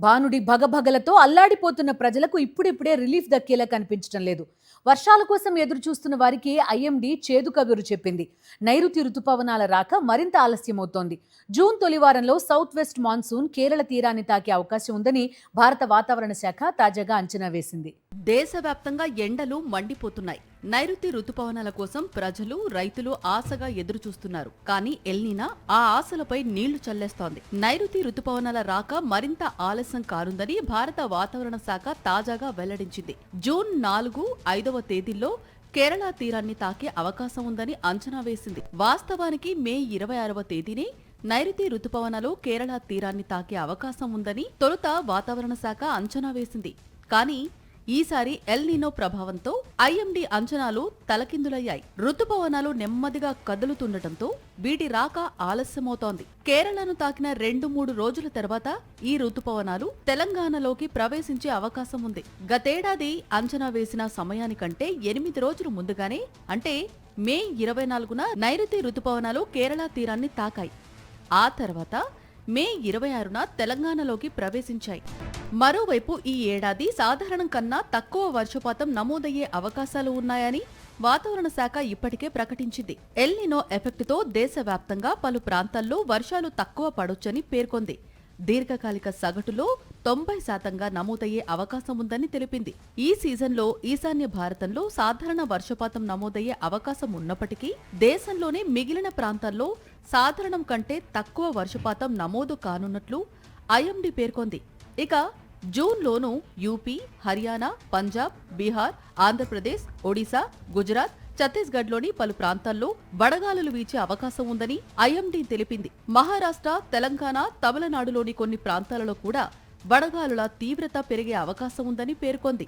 భానుడి భగభగలతో అల్లాడిపోతున్న ప్రజలకు ఇప్పుడిప్పుడే రిలీఫ్ దక్కేలా కనిపించడం లేదు. వర్షాల కోసం ఎదురు చూస్తున్న వారికి ఐఎండీ చేదు కబురు చెప్పింది. నైరుతి రుతుపవనాల రాక మరింత ఆలస్యమవుతోంది. జూన్ తొలి వారంలో సౌత్ వెస్ట్ మాన్సూన్ కేరళ తీరాన్ని తాకే అవకాశం ఉందని భారత వాతావరణ శాఖ తాజాగా అంచనా వేసింది. దేశవ్యాప్తంగా ఎండలు మండిపోతున్నాయి. నైరుతి రుతుపవనాల కోసం ప్రజలు, రైతులు ఆశగా ఎదురుచూస్తున్నారు. కానీ ఎల్నినా ఆ ఆశలపై నీళ్లు చల్లేస్తోంది. నైరుతి రుతుపవనాల రాక మరింత ఆలస్యం కానుందని భారత వాతావరణ శాఖ తాజాగా వెల్లడించింది. జూన్ 4, 5వ తేదీల్లో కేరళ తీరాన్ని తాకే అవకాశం ఉందని అంచనా వేసింది. వాస్తవానికి మే 26వ తేదీనే నైరుతి రుతుపవనాలు కేరళ తీరాన్ని తాకే అవకాశం ఉందని తొలుత వాతావరణ శాఖ అంచనా వేసింది. కానీ ఈసారి ఎల్ నినో ప్రభావంతో ఐఎండీ అంచనాలు తలకిందులయ్యాయి. రుతుపవనాలు నెమ్మదిగా కదులుతుండటంతో వీటి రాక ఆలస్యమవుతోంది. కేరళను తాకిన 2-3 రోజుల తర్వాత ఈ రుతుపవనాలు తెలంగాణలోకి ప్రవేశించే అవకాశం ఉంది. గతేడాది అంచనా వేసిన సమయానికంటే 8 రోజులు ముందుగానే, అంటే మే 24న నైరుతి రుతుపవనాలు కేరళ తీరాన్ని తాకాయి. ఆ తర్వాత మే 26న తెలంగాణలోకి ప్రవేశించాయి. మరోవైపు ఈ ఏడాది సాధారణం కన్నా తక్కువ వర్షపాతం నమోదయ్యే అవకాశాలు ఉన్నాయని వాతావరణ శాఖ ఇప్పటికే ప్రకటించింది. ఎల్ నినో ఎఫెక్టుతో దేశవ్యాప్తంగా పలు ప్రాంతాల్లో వర్షాలు తక్కువ పడొచ్చని పేర్కొంది. దీర్ఘకాలిక సగటులో 90% నమోదయ్యే అవకాశం ఉందని తెలిపింది. ఈ సీజన్లో ఈశాన్య భారతంలో సాధారణ వర్షపాతం నమోదయ్యే అవకాశం ఉన్నప్పటికీ దేశంలోనే మిగిలిన ప్రాంతాల్లో సాధారణం కంటే తక్కువ వర్షపాతం నమోదు కానున్నట్లు ఐఎండీ పేర్కొంది. ఇక జూన్లోనూ యూపీ, హర్యానా, పంజాబ్, బీహార్, ఆంధ్రప్రదేశ్, ఒడిశా, గుజరాత్, ఛత్తీస్గఢ్లోని పలు ప్రాంతాల్లో వడగాలులు వీచే అవకాశం ఉందని ఐఎండీ తెలిపింది. మహారాష్ట్ర, తెలంగాణ, తమిళనాడులోని కొన్ని ప్రాంతాలలో కూడా వడగాలుల తీవ్రత పెరిగే అవకాశం ఉందని పేర్కొంది.